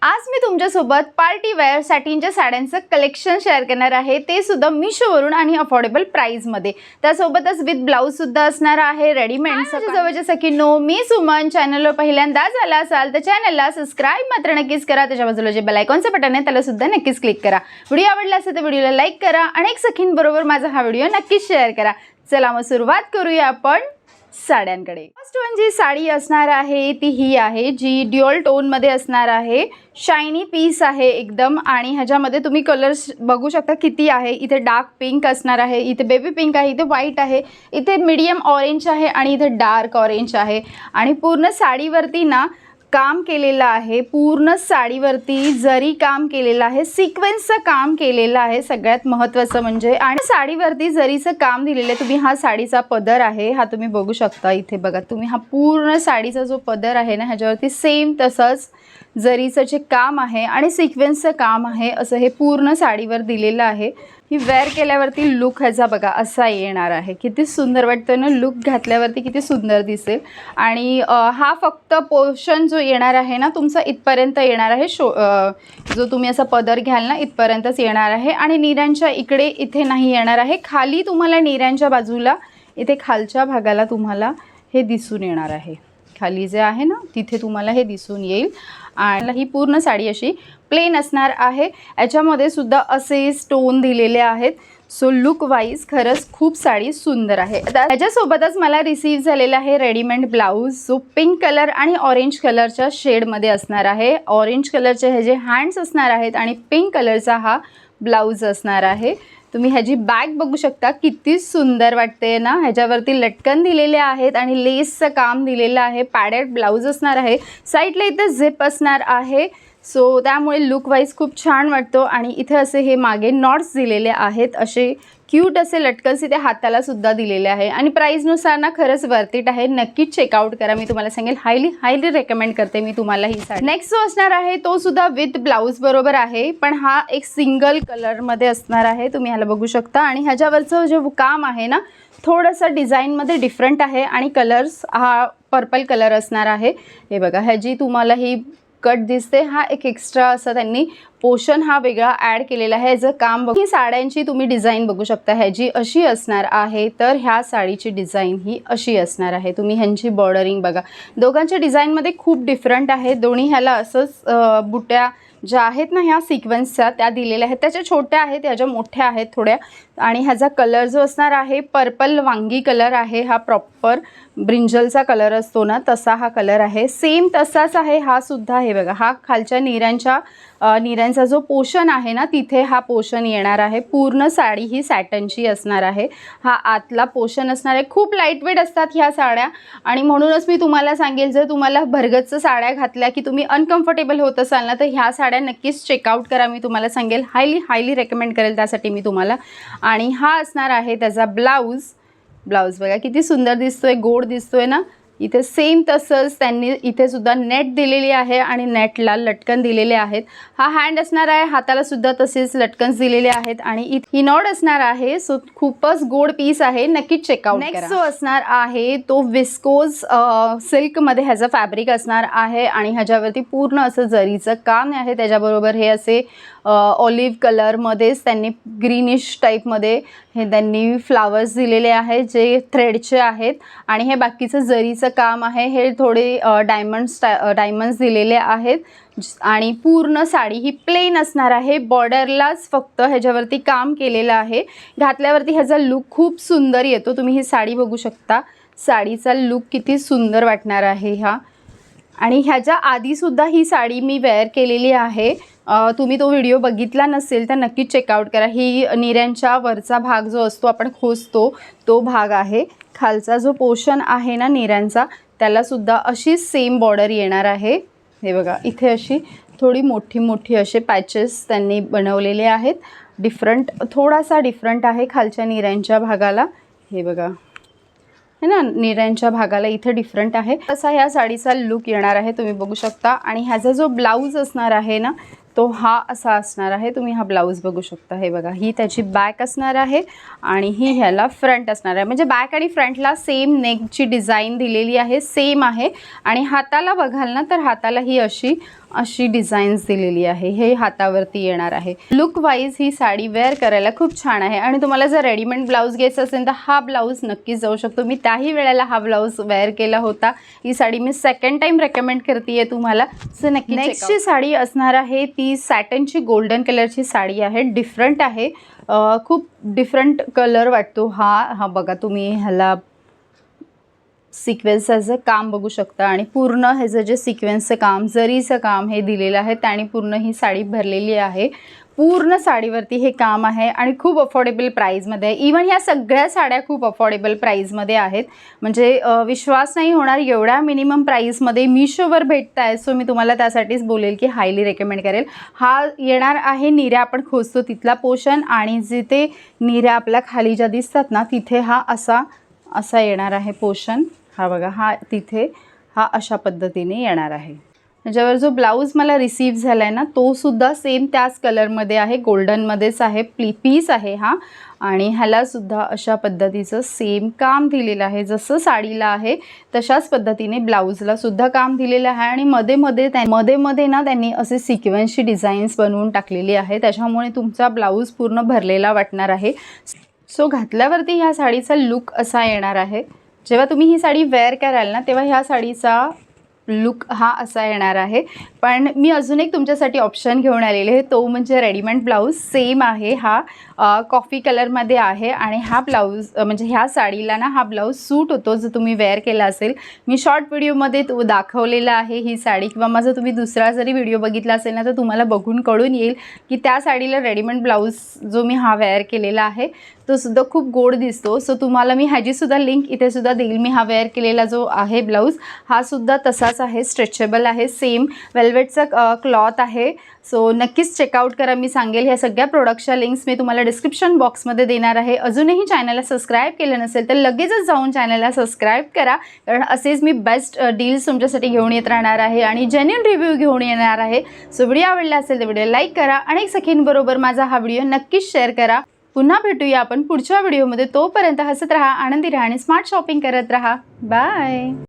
आज मी तुमच्यासोबत party wear सॅटिनच्या साड्यांचं कलेक्शन शेअर करणार आहे, ते सुद्धा मीशोवरून आणि अफोर्डेबल प्राइसमध्ये. त्यासोबतच विथ ब्लाऊज सुद्धा असणार आहे रेडीमेड. जवळच्या सखींनो, मी सुमन. चॅनलवर पहिल्यांदाच आला असाल तर चॅनलला सबस्क्राईब मात्र नक्कीच करा. त्याच्या बाजूला जे बेल आयकॉनचं बटन आहे त्याला सुद्धा नक्कीच क्लिक करा. व्हिडिओ आवडला असेल तर व्हिडिओला लाईक करा आणि एक सखींबरोबर माझा हा व्हिडिओ नक्कीच शेअर करा. चला मग सुरुवात करूया आपण साड्यांकडे. फर्स्ट वन जी साडी असणार आहे ती ही आहे, जी ड्युअल टोन मध्ये असणार आहे. शायनी पीस आहे एकदम, आणि ह्याच्यामध्ये तुम्ही कलर्स बघू शकता किती आहे. इथे डार्क पिंक असणार आहे, इथे बेबी पिंक आहे, इथे व्हाईट आहे, इथे मीडियम ऑरेंज आहे आणि इथे डार्क ऑरेंज आहे. आणि पूर्ण साडीवरती ना काम केलेलं आहे. पूर्ण साडीवरती जरी काम केलेलं आहे, सिक्वेन्सचं काम केलेलं आहे सगळ्यात महत्त्वाचं म्हणजे. आणि साडीवरती जरीचं काम दिलेलं आहे. तुम्ही हा साडीचा पदर आहे, हा तुम्ही बघू शकता. इथे बघा तुम्ही, हा पूर्ण साडीचा जो पदर आहे ना, ह्याच्यावरती सेम तसंच जरीचं जे काम आहे आणि सिक्वेन्सचं काम आहे, असं हे पूर्ण साडीवर दिलेलं आहे. ही वेअर केल्यावरती लुक ह्याचा बघा असा येणार आहे. किती सुंदर वाटतं ना, लुक घातल्यावरती किती सुंदर दिसेल. आणि हा फक्त पोर्शन जो येणार आहे ना तुमचा इथपर्यंत येणार आहे. जो तुम्ही असा पदर घ्याल ना इथपर्यंतच येणार आहे. आणि नीऱ्यांच्या इकडे इथे नाही येणार आहे. खाली तुम्हाला नीऱ्यांच्या बाजूला इथे खालच्या भागाला तुम्हाला हे दिसून येणार आहे. खाली जे आहे ना तिथे तुम्हाला हे दिसून येईल. आणि ही पूर्ण साडी अशी प्लेन असणार आहे. याच्यामध्ये सुद्धा असे स्टोन दिलेले आहेत. सो लुक वाईज खरंच खूप साडी सुंदर आहे. त्याच्यासोबतच मला रिसीव्ह झालेला आहे रेडीमेड ब्लाऊज, जो पिंक कलर आणि ऑरेंज कलरच्या शेडमध्ये असणार आहे. ऑरेंज कलरचे हे जे हँड्स असणार आहेत आणि पिंक कलरचा हा ब्लाऊज असणार आहे. तुम्ही ह्याची बॅग बघू शकता, किती सुंदर वाटते ना. ह्याच्यावरती लटकन दिलेले आहेत आणि लेसचं काम दिलेलं आहे. पॅडेड ब्लाऊज असणार आहे. साईडला इथे झिप असणार आहे. सो त्यामुळे लुक वाईज खूप छान वाटतो. आणि इथे असे हे मागे नॉट्स दिलेले आहेत, असे क्यूट असे लटकन्स इथे हाताला सुद्धा दिलेले आहे. आणि प्राईजनुसार ना खरंच वर्थ इट आहे. नक्कीच चेकआउट करा. मी तुम्हाला सांगेल, हायली रेकमेंड करते मी तुम्हाला ही साडी. नेक्स्ट जो असणार आहे तो सुद्धा विथ ब्लाऊज बरोबर आहे, पण हा एक सिंगल कलरमध्ये असणार आहे. तुम्ही ह्याला बघू शकता. आणि ह्याच्यावरचं जे काम आहे ना थोडंसं डिझाईनमध्ये डिफरंट आहे. आणि कलर्स हा पर्पल कलर असणार आहे. हे बघा, ह्याची तुम्हाला ही कट दिसते, हा एक एक्स्ट्रा असा त्यांनी पोर्शन हा वेगळा ॲड केलेला आहे. ह्याचं काम बघू. ही साड्यांची तुम्ही डिझाईन बघू शकता. ह्याची अशी असणार आहे, तर ह्या साडीची डिझाईन ही अशी असणार आहे. तुम्ही ह्यांची बॉर्डरिंग बघा, दोघांच्या डिझाईनमध्ये खूप डिफरंट आहे. दोन्ही ह्याला असंच बुट्या ज्या आहेत ना ह्या सिक्वेन्सच्या त्या दिलेल्या आहेत. त्याच्या छोट्या आहेत, ह्याच्या मोठ्या आहेत थोड्या. आणि ह्याचा कलर जो असणार आहे पर्पल वांगी कलर आहे. हा प्रॉपर ब्रिंजलचा कलर असतो ना तसा हा कलर आहे. सेम तसाच आहे हा सुद्धा. हे बघा, हा खालच्या नीऱ्यांचा जो पोर्शन आहे ना तिथे हा पोर्शन येणार आहे. पूर्ण साडी ही सॅटनची असणार आहे. हा आतला पोर्शन असणार आहे. खूप लाईटवेट असतात ह्या साड्या. आणि म्हणूनच मी तुम्हाला सांगेल, जर तुम्हाला भरगच्च साड्या घातल्या की तुम्ही अनकम्फर्टेबल होत असाल ना, तर ह्या साड्या नक्कीच चेकआउट करा. मी तुम्हाला सांगेल, हायली रेकमेंड करेल त्यासाठी मी तुम्हाला. आणि हा असणार आहे त्याचा ब्लाऊज. ब्लाऊज बघा किती सुंदर दिसतोय, गोड दिसतोय ना. इथे सेम तसंच त्यांनी इथे सुद्धा नेट दिलेली आहे आणि नेटला लटकन दिलेले आहेत. हा हँड असणार आहे, हाताला सुद्धा तसेच लटकन्स दिलेले आहेत. आणि ही नॉड असणार आहे. सो खूपच गोड पीस आहे, नक्कीच चेकआउट करा. नेक्स्ट जो असणार आहे तो विस्कोज सिल्कमध्ये ह्याचं फॅब्रिक असणार आहे. आणि ह्याच्यावरती पूर्ण असं जरीचं काम आहे. त्याच्याबरोबर हे असे ऑलिव्ह कलरमध्येच त्यांनी ग्रीनिश टाईपमध्ये हे त्यांनी फ्लावर्स दिलेले आहेत जे थ्रेडचे आहेत. आणि हे बाकीचं जरीचं काम आहे. हे थोडे डायमंड्स दिलेले आहेत. आणि पूर्ण साडी ही प्लेन असणार आहे. बॉर्डरलाच फक्त ह्याच्यावरती काम केलेलं आहे. घातल्यावरती ह्याचा लुक खूप सुंदर येतो. तुम्ही ही साडी बघू शकता, साडीचा लुक किती सुंदर वाटणार आहे हा. आणि ह्याच्या आधीसुद्धा ही साडी मी वेअर केलेली आहे. तुम्ही तो व्हिडिओ बघितला नसेल तर नक्कीच चेकआउट करा. ही नीऱ्यांच्या वरचा भाग जो असतो आपण खोचतो तो भाग आहे. खालचा जो पोर्शन आहे ना नीऱ्यांचा त्यालासुद्धा अशी सेम बॉर्डर येणार आहे. हे बघा, इथे अशी थोडी मोठी असे पॅचेस त्यांनी बनवलेले आहेत. थोडासा डिफरंट आहे खालच्या नीऱ्यांच्या भागाला. हे बघा है ना, नीऱ्यांच्या भागाला इथे डिफरंट आहे. असा ह्या साडीचा लुक येणार आहे, तुम्ही बघू शकता. आणि ह्याचा जो ब्लाऊज असणार आहे ना तो हा असा असणार आहे. तुम्ही हा ब्लाऊज बघू शकता. हे बघा, ही त्याची बॅक असणार आहे आणि ही ह्याला फ्रंट असणार आहे. म्हणजे बॅक आणि फ्रंटला सेम नेकची डिझाईन दिलेली आहे, सेम आहे. आणि हाताला बघाल ना तर हाताला ही अशी अशी डिझाईन्स दिलेली आहे, हे हातावरती येणार आहे. लुक वाईज ही साडी वेअर करायला खूप छान आहे. आणि तुम्हाला जर रेडीमेड ब्लाऊज घ्यायचा असेल तर हा ब्लाऊज नक्कीच जाऊ शकतो. मी त्याही वेळेला हा ब्लाऊज वेअर केला होता. ही साडी मी सेकंड टाईम रेकमेंड करते तुम्हाला, सो नक्की. नेक्स्टची साडी असणार आहे ती सॅटनची गोल्डन कलरची साडी आहे. डिफरंट आहे, खूप डिफरंट कलर वाटतो हा बघा तुम्ही ह्याला सिक्वेन्सचं काम बघू शकता आणि पूर्ण ह्याचं जे सिक्वेन्सचं काम, जरीचं काम हे दिलेलं आहे त्याने पूर्ण ही साडी भरलेली आहे. पूर्ण साडीवरती हे काम आहे आणि खूप अफोर्डेबल प्राईजमध्ये आहे. इवन ह्या सगळ्या साड्या खूप अफोर्डेबल प्राईजमध्ये आहेत, म्हणजे विश्वास नाही होणार एवढ्या मिनिमम प्राईजमध्ये मिशोवर भेटत आहे. सो मी तुम्हाला त्यासाठीच बोलेल की हायली रेकमेंड करेल. हा येणार आहे निऱ्या आपण खोचतो तिथला पोर्शन, आणि जिथे निऱ्या आपल्या खाली ज्या दिसतात ना तिथे हा असा येणार आहे पोर्शन. हा बघा, हा तिथे हा अशा पद्धतीने येणार आहे. त्याच्यावर जो ब्लाऊज मला रिसीव्ह झाला आहे ना तो सुद्धा सेम त्याच कलरमध्ये आहे, गोल्डनमध्येच आहे. पीस आहे हा, आणि ह्यालासुद्धा अशा पद्धतीचं सेम काम दिलेलं आहे. जसं साडीला आहे तशाच पद्धतीने ब्लाऊजलासुद्धा काम दिलेलं आहे. आणि मध्ये मध्ये ना त्यांनी असे सिक्वेन्सची डिझाईन्स बनवून टाकलेली आहे, त्याच्यामुळे तुमचा ब्लाऊज पूर्ण भरलेला वाटणार आहे. सो घातल्यावरती ह्या साडीचा लुक असा येणार आहे. जेव्हा तुम्ही ही साडी वेअर कराल ना तेव्हा ह्या साडीचा लुक हा असा येणार आहे. पण मी अजून एक तुमच्यासाठी ऑप्शन घेऊन आलेले आहे, तो म्हणजे रेडीमेड ब्लाऊज. सेम आहे, हा कॉफी कलरमध्ये आहे. आणि हा ब्लाऊज म्हणजे ह्या साडीला ना हा ब्लाऊज सूट होतो जर तुम्ही वेअर केला असेल. मी शॉर्ट व्हिडिओमध्ये तो दाखवलेला आहे ही साडी, किंवा माझा तुम्ही दुसरा जरी व्हिडिओ बघितला असेल ना तर तुम्हाला बघून कळून येईल की त्या साडीला रेडीमेड ब्लाऊज जो मी हा वेअर केलेला आहे तो सुद्धा खूप गोड दिसतो. सो तुम्हाला मी ह्याचीसुद्धा लिंक इथे सुद्धा देईल. मी हा वेअर केलेला जो आहे ब्लाऊज हा सुद्धा तसाच आहे, स्ट्रेचेबल आहे, सेम वेल्वेटचा क्लॉथ आहे. सो नक्कीच चेकआउट करा. मी सांगेल ह्या सगळ्या प्रोडक्टच्या लिंक्स मी तुम्हाला डिस्क्रिप्शन बॉक्समध्ये देणार आहे. अजूनही चॅनलला सबस्क्राईब केलं नसेल तर लगेचच जाऊन चॅनलला सबस्क्राईब करा, कारण असेच मी बेस्ट डील्स तुमच्यासाठी घेऊन येत राहणार आहे आणि जेन्युइन रिव्ह्यू घेऊन येणार आहे. सो व्हिडिओ आवडला असेल तर व्हिडिओ लाईक करा, अनेक सखींबरोबर माझा हा व्हिडिओ नक्कीच शेअर करा. पुन्हा भेटूया आपण पुढच्या व्हिडिओमध्ये. तोपर्यंत हसत राहा, आनंदी राहा आणि स्मार्ट शॉपिंग करत राहा. बाय.